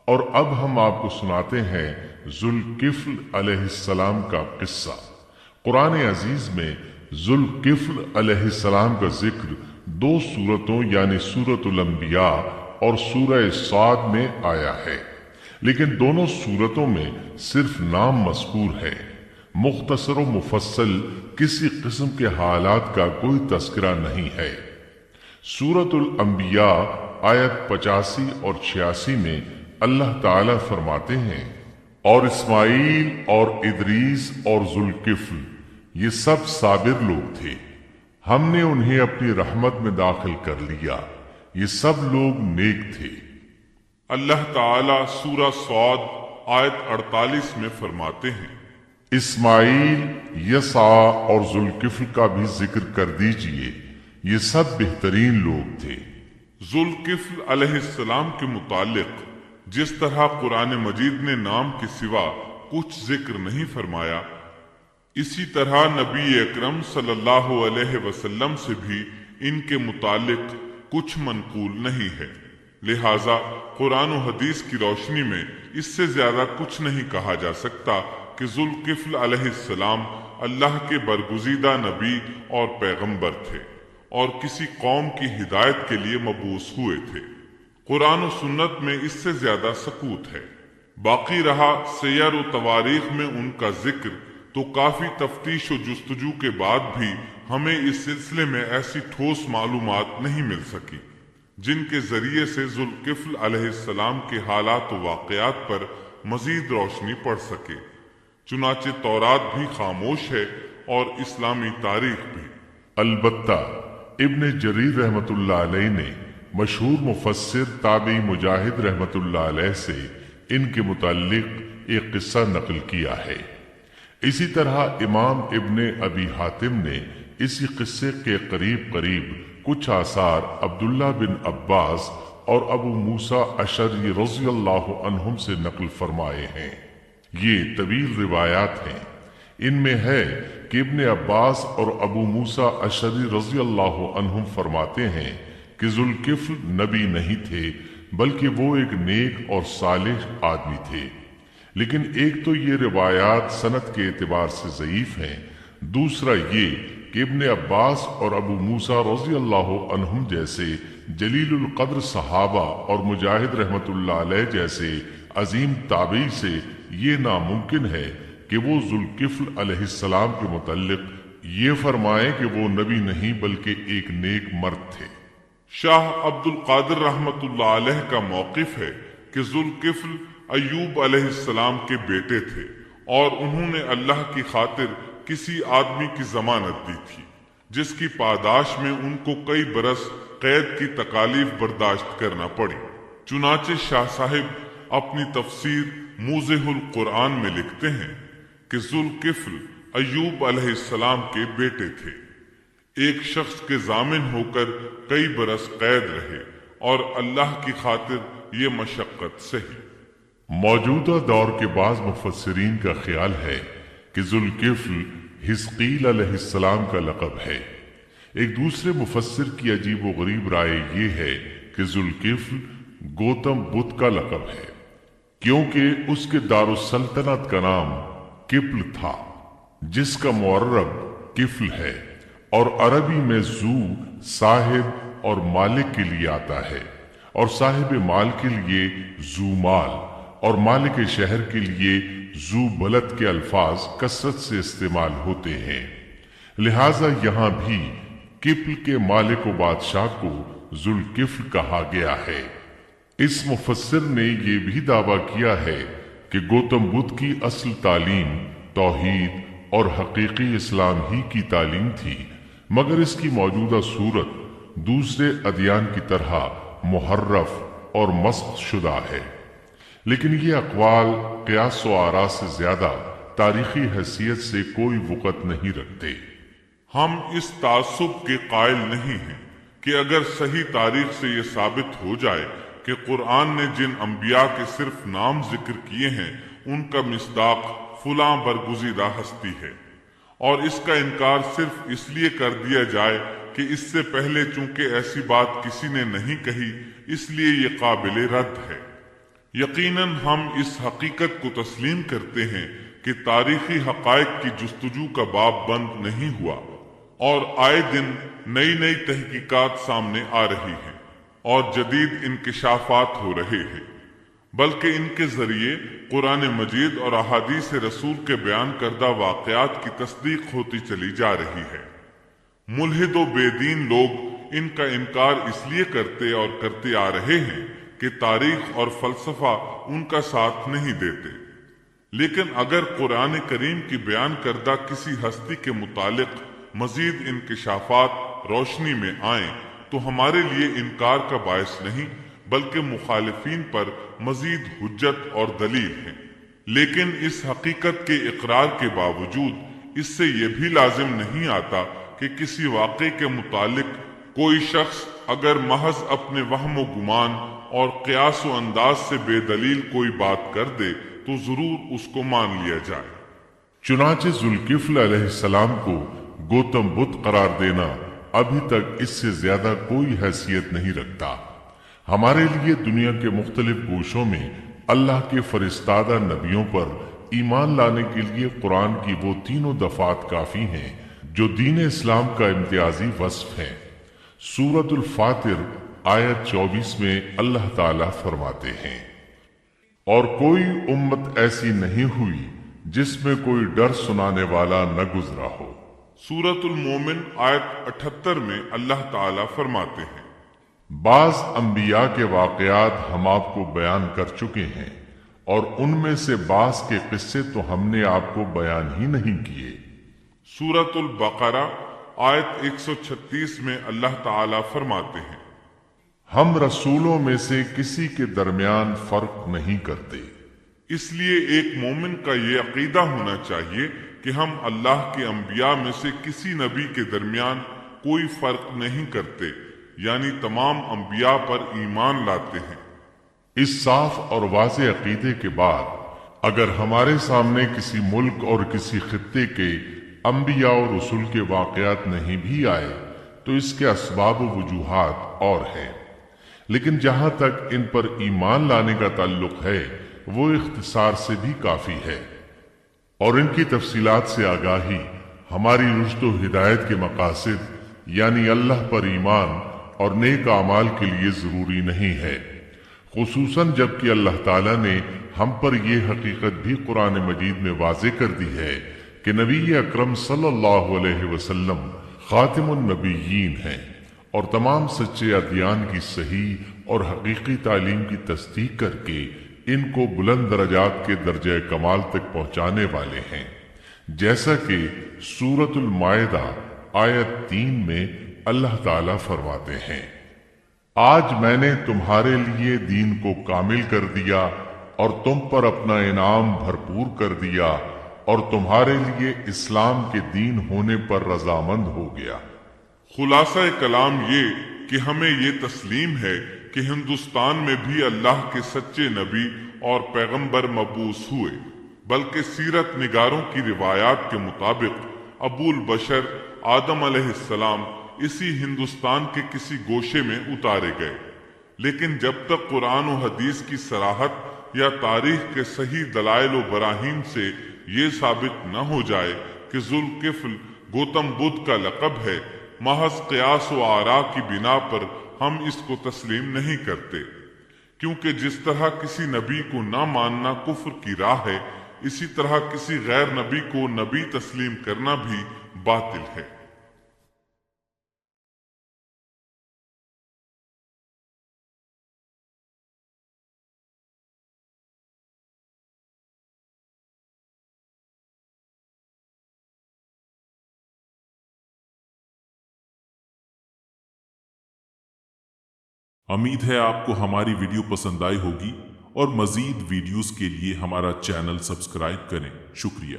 اور اب ہم آپ کو سناتے ہیں ذوالکفل علیہ السلام کا قصہ۔ قرآن عزیز میں ذوالکفل علیہ السلام کا ذکر دو سورتوں یعنی سورۃ الانبیاء اور سورہ صاد میں آیا ہے، لیکن دونوں سورتوں میں صرف نام مذکور ہے، مختصر و مفصل کسی قسم کے حالات کا کوئی تذکرہ نہیں ہے۔ سورۃ الانبیاء آیت 85 اور 86 میں اللہ تعالی فرماتے ہیں، اور اسماعیل اور ادریس اور ذوالکفل یہ سب صابر لوگ تھے، ہم نے انہیں اپنی رحمت میں داخل کر لیا، یہ سب لوگ نیک تھے۔ اللہ تعالی سورہ صاد آیت 48 میں فرماتے ہیں، اسماعیل، یسع اور ذوالکفل کا بھی ذکر کر دیجئے، یہ سب بہترین لوگ تھے۔ ذوالکفل علیہ السلام کے متعلق جس طرح قرآن مجید نے نام کے سوا کچھ ذکر نہیں فرمایا، اسی طرح نبی اکرم صلی اللہ علیہ وسلم سے بھی ان کے متعلق کچھ منقول نہیں ہے، لہذا قرآن و حدیث کی روشنی میں اس سے زیادہ کچھ نہیں کہا جا سکتا کہ ذوالکفل علیہ السلام اللہ کے برگزیدہ نبی اور پیغمبر تھے اور کسی قوم کی ہدایت کے لیے مبعوث ہوئے تھے۔ قرآن و سنت میں اس سے زیادہ سکوت ہے۔ باقی رہا سیر و تواریخ میں ان کا ذکر، تو کافی تفتیش و جستجو کے بعد بھی ہمیں اس سلسلے میں ایسی ٹھوس معلومات نہیں مل سکی جن کے ذریعے سے ذوالکفل علیہ السلام کے حالات و واقعات پر مزید روشنی پڑ سکے۔ چنانچہ تورات بھی خاموش ہے اور اسلامی تاریخ بھی۔ البتہ ابن جریر رحمت اللہ علیہ نے مشہور مفسر تابعی مجاہد رحمت اللہ علیہ سے ان کے متعلق ایک قصہ نقل کیا ہے۔ اسی طرح امام ابن ابی حاتم نے اسی قصے کے قریب کچھ آثار عبداللہ بن عباس اور ابو موسیٰ اشعری رضی اللہ عنہم سے نقل فرمائے ہیں۔ یہ طویل روایات ہیں۔ ان میں ہے کہ ابن عباس اور ابو موسیٰ اشعری رضی اللہ عنہم فرماتے ہیں کہ ذوالکفل نبی نہیں تھے، بلکہ وہ ایک نیک اور صالح آدمی تھے، لیکن ایک تو یہ روایات سند کے اعتبار سے ضعیف ہیں، دوسرا یہ کہ ابن عباس اور ابو موسیٰ رضی اللہ عنہم جیسے جلیل القدر صحابہ اور مجاہد رحمت اللہ علیہ جیسے عظیم تابعی سے یہ ناممکن ہے کہ وہ ذوالکفل علیہ السلام کے متعلق یہ فرمائیں کہ وہ نبی نہیں بلکہ ایک نیک مرد تھے۔ شاہ عبد القادر رحمت اللہ علیہ کا موقف ہے کہ ذوالکفل ایوب علیہ السلام کے بیٹے تھے اور انہوں نے اللہ کی خاطر کسی آدمی کی ضمانت دی تھی جس کی پاداش میں ان کو کئی برس قید کی تکالیف برداشت کرنا پڑی۔ چنانچہ شاہ صاحب اپنی تفسیر موضح القرآن میں لکھتے ہیں کہ ذوالکفل ایوب علیہ السلام کے بیٹے تھے، ایک شخص کے ضامن ہو کر کئی برس قید رہے اور اللہ کی خاطر یہ مشقت سہی۔ موجودہ دور کے بعض مفسرین کا خیال ہے کہ ذوالکفل حزقیل علیہ السلام کا لقب ہے۔ ایک دوسرے مفسر کی عجیب و غریب رائے یہ ہے کہ ذوالکفل گوتم بدھ کا لقب ہے، کیونکہ اس کے دارالسلطنت کا نام کفل تھا، جس کا معرب کفل ہے، اور عربی میں ذو صاحب اور مالک کے لیے آتا ہے، اور صاحب مال کے لیے ذو مال اور مالک شہر کے لیے ذو بلد کے الفاظ کثرت سے استعمال ہوتے ہیں، لہذا یہاں بھی کفل کے مالک و بادشاہ کو ذوالکفل کہا گیا ہے۔ اس مفسر نے یہ بھی دعویٰ کیا ہے کہ گوتم بدھ کی اصل تعلیم توحید اور حقیقی اسلام ہی کی تعلیم تھی، مگر اس کی موجودہ صورت دوسرے ادیان کی طرح محرف اور مسخ شدہ ہے، لیکن یہ اقوال قیاس و آراء سے زیادہ تاریخی حیثیت سے کوئی وقعت نہیں رکھتے۔ ہم اس تعصب کے قائل نہیں ہیں کہ اگر صحیح تاریخ سے یہ ثابت ہو جائے کہ قرآن نے جن انبیاء کے صرف نام ذکر کیے ہیں ان کا مصداق فلاں برگزیدہ ہستی ہے، اور اس کا انکار صرف اس لیے کر دیا جائے کہ اس سے پہلے چونکہ ایسی بات کسی نے نہیں کہی اس لیے یہ قابل رد ہے، یقیناً ہم اس حقیقت کو تسلیم کرتے ہیں کہ تاریخی حقائق کی جستجو کا باب بند نہیں ہوا اور آئے دن نئی نئی تحقیقات سامنے آ رہی ہیں اور جدید انکشافات ہو رہے ہیں، بلکہ ان کے ذریعے قرآن مجید اور احادیث رسول کے بیان کردہ واقعات کی تصدیق ہوتی چلی جا رہی ہے۔ ملحد و بے دین لوگ ان کا انکار اس لیے کرتے اور کرتے آ رہے ہیں کہ تاریخ اور فلسفہ ان کا ساتھ نہیں دیتے، لیکن اگر قرآن کریم کی بیان کردہ کسی ہستی کے متعلق مزید انکشافات روشنی میں آئیں تو ہمارے لیے انکار کا باعث نہیں بلکہ مخالفین پر مزید حجت اور دلیل ہے۔ لیکن اس حقیقت کے اقرار کے باوجود اس سے یہ بھی لازم نہیں آتا کہ کسی واقعے کے متعلق کوئی شخص اگر محض اپنے وہم و گمان اور قیاس و انداز سے بے دلیل کوئی بات کر دے تو ضرور اس کو مان لیا جائے۔ چنانچہ ذوالکفل علیہ السلام کو گوتم بدھ قرار دینا ابھی تک اس سے زیادہ کوئی حیثیت نہیں رکھتا۔ ہمارے لیے دنیا کے مختلف گوشوں میں اللہ کے فرستادہ نبیوں پر ایمان لانے کے لیے قرآن کی وہ تینوں دفعات کافی ہیں جو دین اسلام کا امتیازی وصف ہے۔ سورۃ الفاتر آیت 24 میں اللہ تعالیٰ فرماتے ہیں، اور کوئی امت ایسی نہیں ہوئی جس میں کوئی ڈر سنانے والا نہ گزرا ہو۔ سورۃ المومن آیت 78 میں اللہ تعالیٰ فرماتے ہیں، بعض انبیاء کے واقعات ہم آپ کو بیان کر چکے ہیں اور ان میں سے بعض کے قصے تو ہم نے آپ کو بیان ہی نہیں کیے۔ سورۃ البقرہ آیت 136 میں اللہ تعالیٰ فرماتے ہیں، ہم رسولوں میں سے کسی کے درمیان فرق نہیں کرتے۔ اس لیے ایک مومن کا یہ عقیدہ ہونا چاہیے کہ ہم اللہ کے انبیاء میں سے کسی نبی کے درمیان کوئی فرق نہیں کرتے، یعنی تمام انبیاء پر ایمان لاتے ہیں۔ اس صاف اور واضح عقیدے کے بعد اگر ہمارے سامنے کسی ملک اور کسی خطے کے انبیاء اور رسول کے واقعات نہیں بھی آئے تو اس کے اسباب و وجوہات اور ہیں، لیکن جہاں تک ان پر ایمان لانے کا تعلق ہے وہ اختصار سے بھی کافی ہے، اور ان کی تفصیلات سے آگاہی ہماری رشد و ہدایت کے مقاصد یعنی اللہ پر ایمان اور نیک اعمال کے لیے ضروری نہیں ہے، خصوصاً جب کہ اللہ تعالیٰ نے ہم پر یہ حقیقت بھی قرآن مجید میں واضح کر دی ہے کہ نبی اکرم صلی اللہ علیہ وسلم خاتم النبیین ہیں اور تمام سچے ادیان کی صحیح اور حقیقی تعلیم کی تصدیق کر کے ان کو بلند درجات کے درجہ کمال تک پہنچانے والے ہیں، جیسا کہ سورۃ المائدہ آیت 3 میں اللہ تعالیٰ فرماتے ہیں، آج میں نے تمہارے لیے دین کو کامل کر دیا اور تم پر اپنا انعام بھرپور کر دیا اور تمہارے لیے اسلام کے دین ہونے پر رضامند ہو گیا۔ خلاصہ کلام یہ کہ ہمیں یہ تسلیم ہے کہ ہندوستان میں بھی اللہ کے سچے نبی اور پیغمبر مبعوث ہوئے، بلکہ سیرت نگاروں کی روایات کے مطابق ابو البشر آدم علیہ السلام اسی ہندوستان کے کسی گوشے میں اتارے گئے، لیکن جب تک قرآن و حدیث کی صراحت یا تاریخ کے صحیح دلائل و براہین سے یہ ثابت نہ ہو جائے کہ ذوالکفل گوتم بدھ کا لقب ہے، محض قیاس و آراء کی بنا پر ہم اس کو تسلیم نہیں کرتے، کیونکہ جس طرح کسی نبی کو نہ ماننا کفر کی راہ ہے، اسی طرح کسی غیر نبی کو نبی تسلیم کرنا بھی باطل ہے۔ امید ہے آپ کو ہماری ویڈیو پسند آئی ہوگی اور مزید ویڈیوز کے لیے ہمارا چینل سبسکرائب کریں۔ شکریہ۔